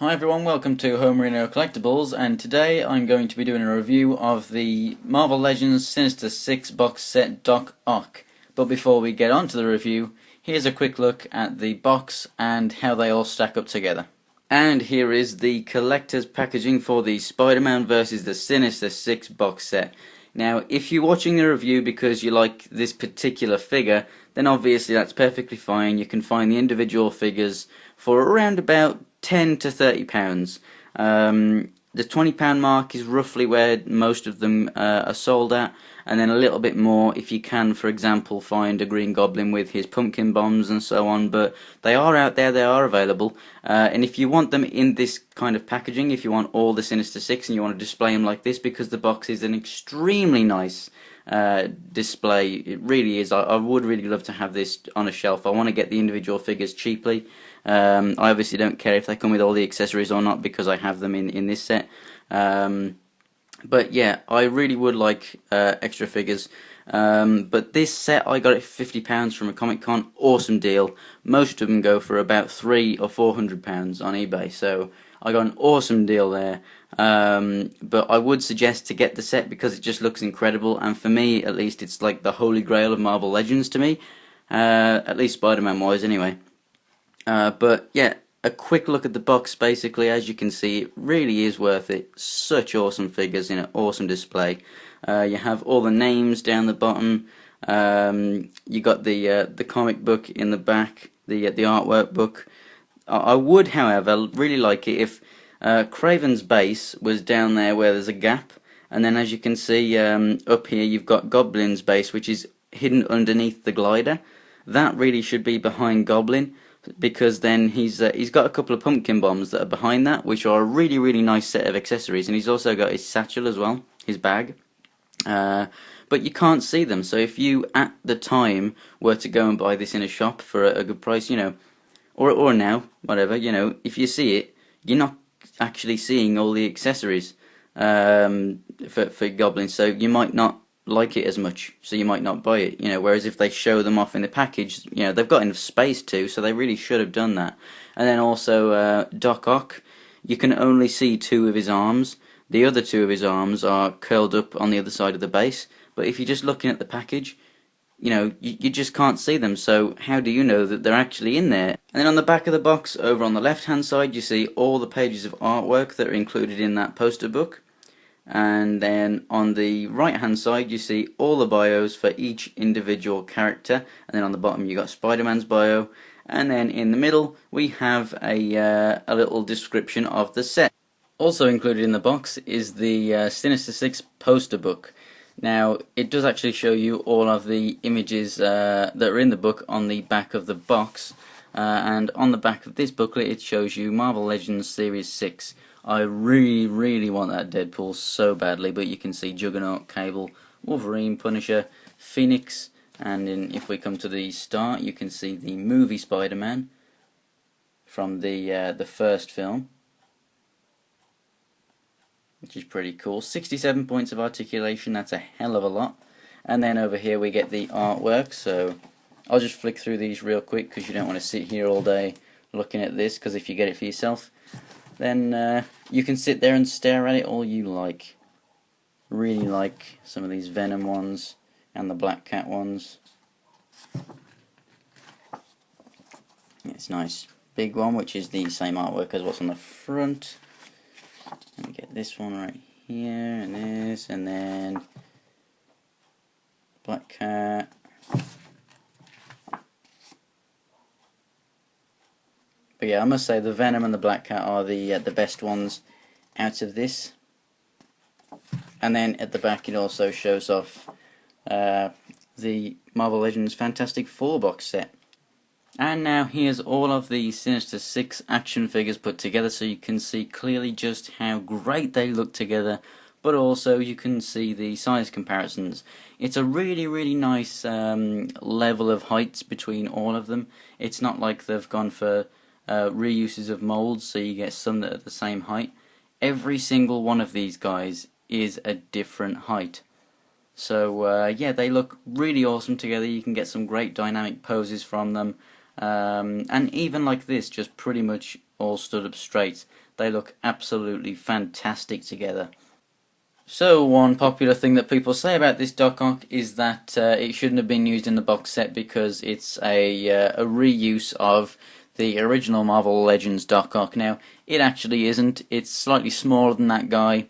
Hi everyone, welcome to Homerino Collectibles, and today I'm going to be doing a review of the Marvel Legends Sinister 6 box set Doc Ock. But before we get on to the review, here's a quick look at the box and how they all stack up together. And here is the collector's packaging for the Spider-Man vs. the Sinister 6 box set. Now, if you're watching the review because you like this particular figure, then obviously that's perfectly fine. You can find the individual figures for around about £10 to £30. The £20 mark is roughly where most of them are sold at, and then a little bit more if you can, for example, find a Green Goblin with his pumpkin bombs and so on. But they are out there, they are available, and if you want them in this kind of packaging, if you want all the Sinister Six and you want to display them like this, because the box is an extremely nice display, it really is. I would really love to have this on a shelf. I want to get the individual figures cheaply. I obviously don't care if they come with all the accessories or not because I have them in this set. But yeah, I really would like extra figures. But this set I got it for £50 from a Comic-Con. Awesome deal. Most of them go for about £300 or £400 on eBay, so I got an awesome deal there. But I would suggest to get the set because it just looks incredible, and for me at least it's like the holy grail of Marvel Legends to me, at least Spider-Man wise anyway. But yeah, a quick look at the box. Basically, as you can see, it really is worth it. Such awesome figures in an awesome display. You have all the names down the bottom. You got the comic book in the back, the artwork book. I would, however, really like it if Craven's base was down there where there's a gap, and then as you can see up here you've got Goblin's base, which is hidden underneath the glider. That really should be behind Goblin, because then he's got a couple of pumpkin bombs that are behind that, which are a really nice set of accessories, and he's also got his satchel as well, his bag. But you can't see them, so if you at the time were to go and buy this in a shop for a good price, you know, or now, whatever, you know, if you see it, you're not actually seeing all the accessories for Goblin, so you might not like it as much, so you might not buy it, you know. Whereas if they show them off in the package, you know, they've got enough space to, so they really should have done that. And then also Doc Ock, you can only see two of his arms. The other two of his arms are curled up on the other side of the base, but if you're just looking at the package, you know, you just can't see them, so how do you know that they're actually in there? And then on the back of the box, over on the left hand side, you see all the pages of artwork that are included in that poster book. And then on the right hand side you see all the bios for each individual character, and then on the bottom you got Spider-Man's bio, and then in the middle we have a little description of the set. Also included in the box is the Sinister 6 poster book. Now it does actually show you all of the images that are in the book on the back of the box, and on the back of this booklet it shows you Marvel Legends Series 6. I really want that Deadpool so badly, but you can see Juggernaut, Cable, Wolverine, Punisher, Phoenix, and if we come to the start, you can see the movie Spider-Man from the first film, which is pretty cool. 67 points of articulation, that's a hell of a lot. And then over here we get the artwork, so I'll just flick through these real quick because you don't want to sit here all day looking at this, because if you get it for yourself, then you can sit there and stare at it all you like. Really like some of these Venom ones and the Black Cat ones. It's nice big one, which is the same artwork as what's on the front. Let me get this one right here, and this, and then Black Cat. But yeah, I must say the Venom and the Black Cat are the best ones out of this. And then at the back it also shows off the Marvel Legends Fantastic Four box set. And now here's all of the Sinister 6 action figures put together, so you can see clearly just how great they look together, but also you can see the size comparisons. It's a really nice level of heights between all of them. It's not like they've gone for reuses of molds, so you get some that are the same height. Every single one of these guys is a different height. So yeah, they look really awesome together. You can get some great dynamic poses from them. And even like this, just pretty much all stood up straight. They look absolutely fantastic together. So one popular thing that people say about this Doc Ock is that it shouldn't have been used in the box set because it's a reuse of the original Marvel Legends Doc Ock. Now, it actually isn't. It's slightly smaller than that guy,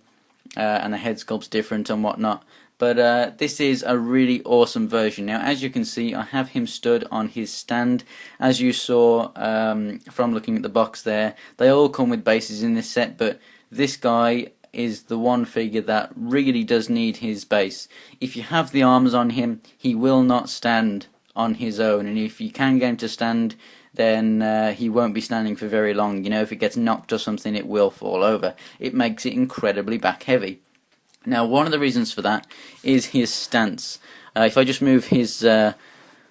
and the head sculpt's different and whatnot. But this is a really awesome version. Now, as you can see, I have him stood on his stand. As you saw from looking at the box there, they all come with bases in this set, but this guy is the one figure that really does need his base. If you have the arms on him, he will not stand on his own, and if you can get him to stand, then he won't be standing for very long. You know, if it gets knocked or something, it will fall over. It makes it incredibly back heavy. Now, one of the reasons for that is his stance. If I just move his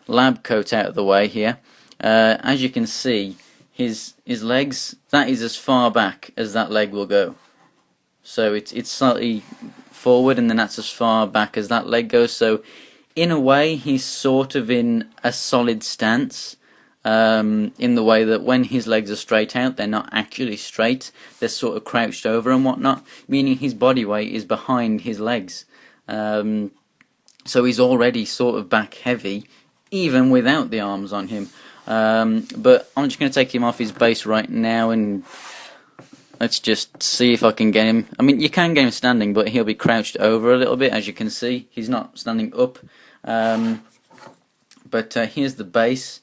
lab coat out of the way here, as you can see, his legs, that is as far back as that leg will go. So it's slightly forward, and then that's as far back as that leg goes. So in a way, he's sort of in a solid stance, in the way that when his legs are straight out, they're not actually straight. They're sort of crouched over and whatnot, meaning his body weight is behind his legs. So he's already sort of back heavy, even without the arms on him. But I'm just going to take him off his base right now, and let's just see if I can get him. I mean, you can get him standing, but he'll be crouched over a little bit, as you can see. He's not standing up. But here's the base.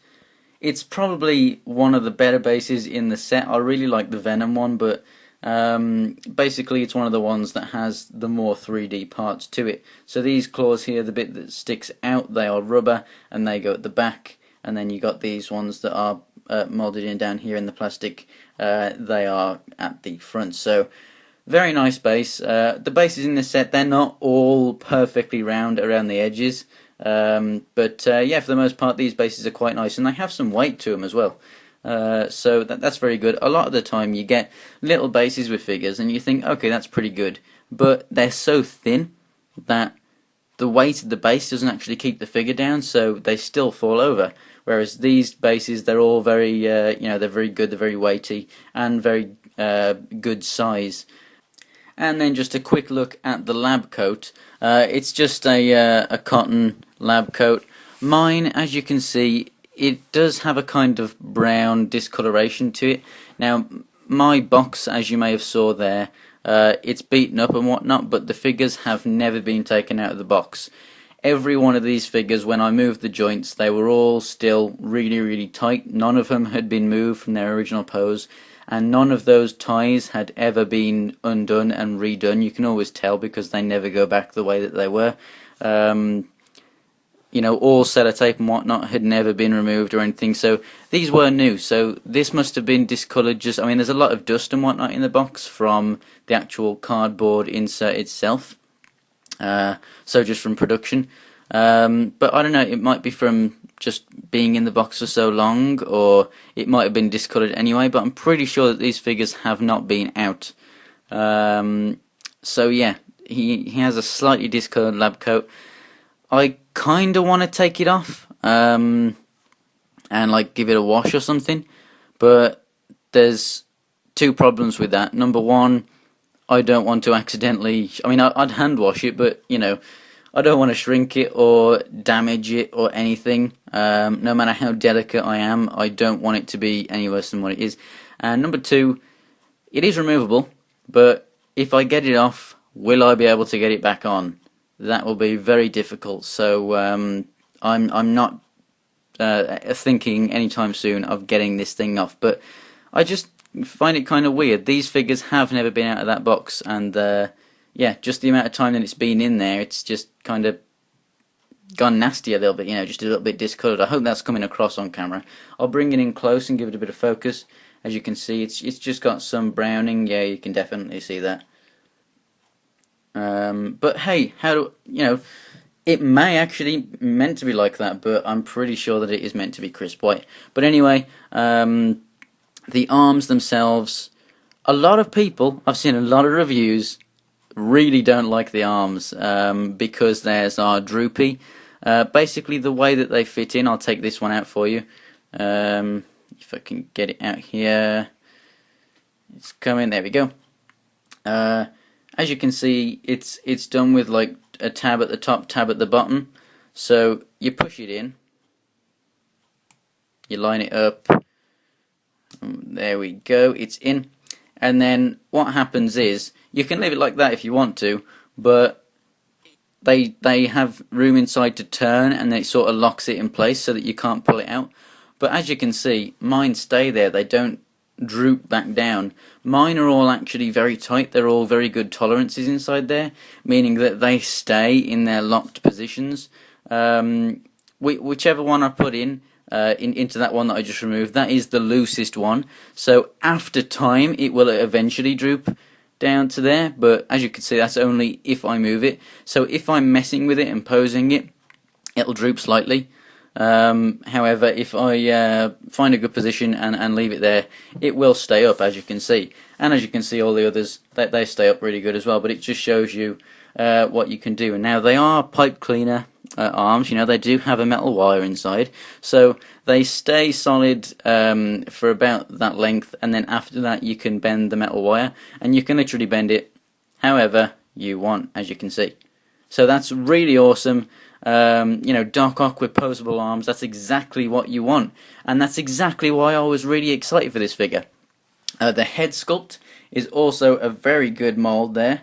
It's probably one of the better bases in the set. I really like the Venom one, but basically it's one of the ones that has the more 3D parts to it. So these claws here, the bit that sticks out, they are rubber, and they go at the back. And then you got these ones that are molded in down here in the plastic. They are at the front. So very nice base. The bases in this set, they're not all perfectly round around the edges. But yeah, for the most part, these bases are quite nice, and they have some weight to them as well. So that's very good. A lot of the time, you get little bases with figures, and you think, okay, that's pretty good. But they're so thin that the weight of the base doesn't actually keep the figure down, so they still fall over. Whereas these bases, they're all very, they're very good, they're very weighty, and very good size. And then just a quick look at the lab coat. It's just a cotton lab coat. Mine, as you can see, it does have a kind of brown discoloration to it. Now, my box, as you may have saw there, it's beaten up and whatnot, but the figures have never been taken out of the box. Every one of these figures, when I moved the joints, they were all still really, really tight. None of them had been moved from their original pose, and none of those ties had ever been undone and redone. You can always tell because they never go back the way that they were. All sellotape and whatnot had never been removed or anything, so these were new. So this must have been discoloured. I mean, there's a lot of dust and whatnot in the box from the actual cardboard insert itself. So just from production. But I don't know, it might be from just being in the box for so long, or it might have been discoloured anyway, but I'm pretty sure that these figures have not been out. So yeah, he has a slightly discoloured lab coat. I kind of want to take it off, and like give it a wash or something, but there's two problems with that. Number one, I don't want to accidentally, I'd hand wash it, but I don't want to shrink it or damage it or anything. No matter how delicate I am, I don't want it to be any worse than what it is. And number two, it is removable, but if I get it off, will I be able to get it back on? That will be very difficult. So I'm not thinking anytime soon of getting this thing off. But I just find it kind of weird. These figures have never been out of that box, and yeah, just the amount of time that it's been in there, it's just kind of gone nasty a little bit, just a little bit discoloured. I hope that's coming across on camera. I'll bring it in close and give it a bit of focus. As you can see, it's just got some browning. Yeah, you can definitely see that. But hey, it may actually meant to be like that, but I'm pretty sure that it is meant to be crisp white. But anyway, the arms themselves, a lot of people, I've seen a lot of reviews, really don't like the arms because theirs are droopy. Basically, the way that they fit in, I'll take this one out for you. If I can get it out here. It's coming. There we go. As you can see, it's done with like a tab at the top, tab at the bottom. So you push it in, you line it up. There we go. It's in. And then what happens is you can leave it like that if you want to, but they have room inside to turn, and then it sort of locks it in place so that you can't pull it out. But as you can see, mine stay there. They don't droop back down. Mine are all actually very tight. They're all very good tolerances inside there, meaning that they stay in their locked positions. Whichever one I put into that one that I just removed, that is the loosest one. So after time, it will eventually droop down to there, but as you can see, that's only if I move it. So if I'm messing with it and posing it, it'll droop slightly. However, if I find a good position and leave it there, it will stay up, as you can see. And as you can see, all the others, they stay up really good as well, but it just shows you what you can do. And now they are pipe cleaner arms, they do have a metal wire inside, so they stay solid for about that length, and then after that you can bend the metal wire, and you can literally bend it however you want, as you can see. So that's really awesome. Dark aqua posable arms, that's exactly what you want, and that's exactly why I was really excited for this figure. The head sculpt is also a very good mould there.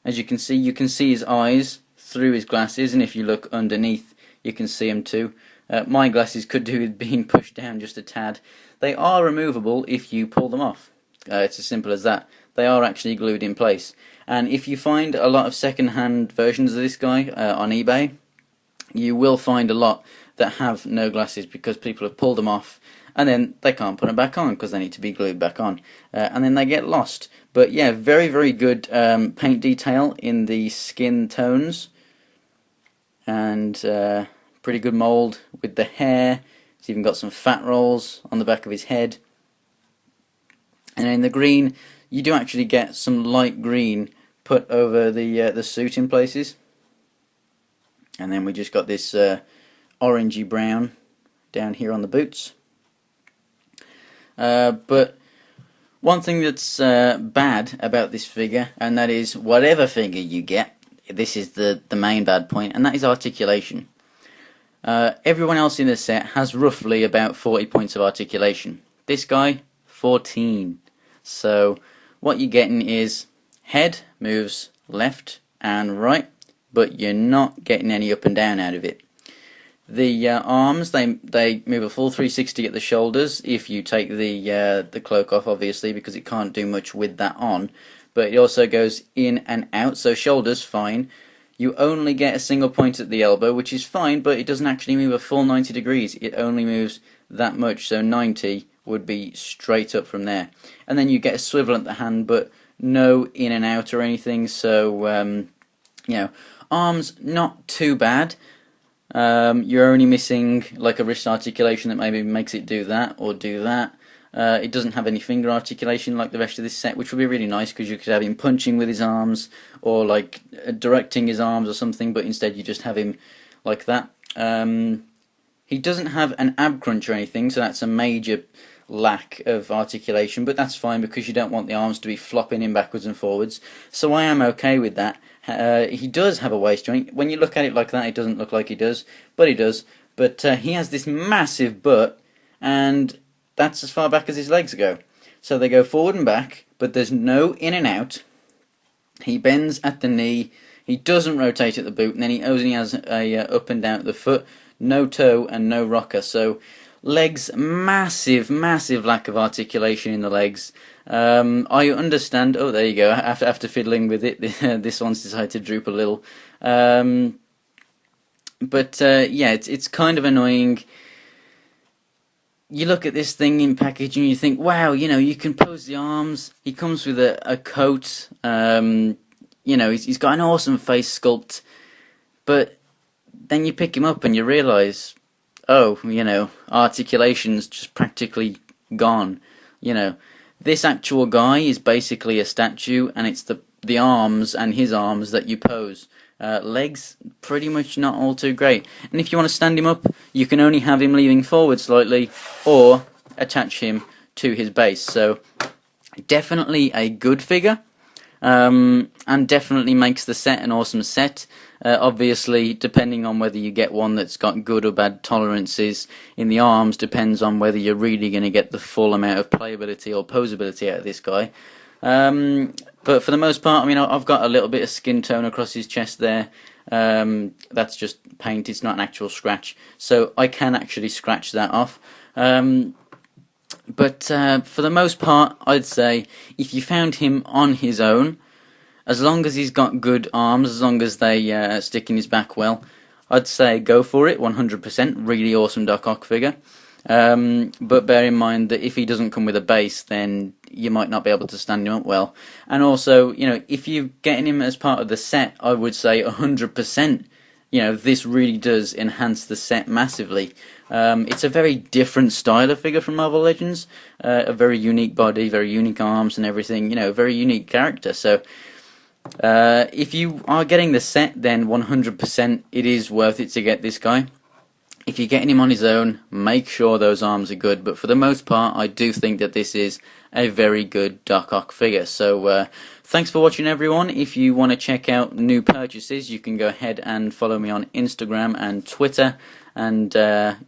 As you can see his eyes through his glasses, and if you look underneath you can see him too. My glasses could do with being pushed down just a tad. They are removable if you pull them off. It's as simple as that. They are actually glued in place, and if you find a lot of second-hand versions of this guy on eBay, you will find a lot that have no glasses because people have pulled them off and then they can't put them back on because they need to be glued back on, and then they get lost. But yeah, very, very good paint detail in the skin tones, and pretty good mould with the hair. He's even got some fat rolls on the back of his head. And in the green, you do actually get some light green put over the suit in places. And then we just got this orangey brown down here on the boots. But one thing that's bad about this figure, and that is whatever figure you get, this is the main bad point, and that is articulation. Everyone else in the set has roughly about 40 points of articulation. This guy, 14. So what you're getting is head moves left and right, but you're not getting any up and down out of it. The arms, they move a full 360 at the shoulders if you take the cloak off, obviously, because it can't do much with that on. But it also goes in and out, so shoulders, fine. You only get a single point at the elbow, which is fine, but it doesn't actually move a full 90 degrees. It only moves that much, so 90 would be straight up from there. And then you get a swivel at the hand, but no in and out or anything, so, arms, not too bad. You're only missing like a wrist articulation that maybe makes it do that or do that. It doesn't have any finger articulation like the rest of this set, which would be really nice because you could have him punching with his arms or like directing his arms or something, but instead you just have him like that. He doesn't have an ab crunch or anything, so that's a major lack of articulation, but that's fine because you don't want the arms to be flopping in backwards and forwards, so I am okay with that. He does have a waist joint. When you look at it like that, it doesn't look like he does, but he does. But he has this massive butt, and that's as far back as his legs go. So they go forward and back, but there's no in and out. He bends at the knee. He doesn't rotate at the boot, and then he only has a up and down at the foot, no toe and no rocker. So legs, massive lack of articulation in the legs. I understand. Oh, there you go. After fiddling with it, this one's decided to droop a little. Yeah, it's kind of annoying. You look at this thing in package and you think, wow, you can pose the arms. He comes with a coat. He's got an awesome face sculpt. But then you pick him up and you realise, oh, articulation's just practically gone. This actual guy is basically a statue, and it's the arms and his arms that you pose. Legs, pretty much not all too great. And if you want to stand him up, you can only have him leaning forward slightly, or attach him to his base. So Definitely a good figure, and definitely makes the set an awesome set. Obviously, depending on whether you get one that's got good or bad tolerances in the arms, depends on whether you're really going to get the full amount of playability or posability out of this guy. But for the most part, I mean, I've got a little bit of skin tone across his chest there. That's just paint, it's not an actual scratch. So I can actually scratch that off. But for the most part, I'd say if you found him on his own, as long as he's got good arms, as long as they stick in his back well, I'd say go for it, 100%. Really awesome Doc Ock figure. But bear in mind that if he doesn't come with a base, then you might not be able to stand him up well. And also, you know, if you're getting him as part of the set, I would say 100%. You know, this really does enhance the set massively. It's a very different style of figure from Marvel Legends. A very unique body, very unique arms and everything. You know, very unique character. So, if you are getting the set, then 100% it is worth it to get this guy. If you're getting him on his own, make sure those arms are good. But for the most part, I do think that this is a very good Doc Ock figure. So thanks for watching, everyone. If you want to check out new purchases, you can go ahead and follow me on Instagram and Twitter. And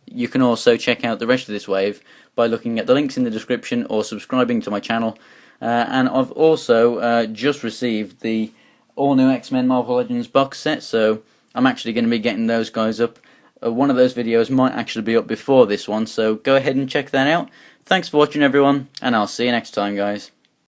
you can also check out the rest of this wave by looking at the links in the description or subscribing to my channel. And I've also just received the all-new X-Men Marvel Legends box set, so I'm actually going to be getting those guys up. One of those videos might actually be up before this one, so go ahead and check that out. Thanks for watching, everyone, and I'll see you next time, guys.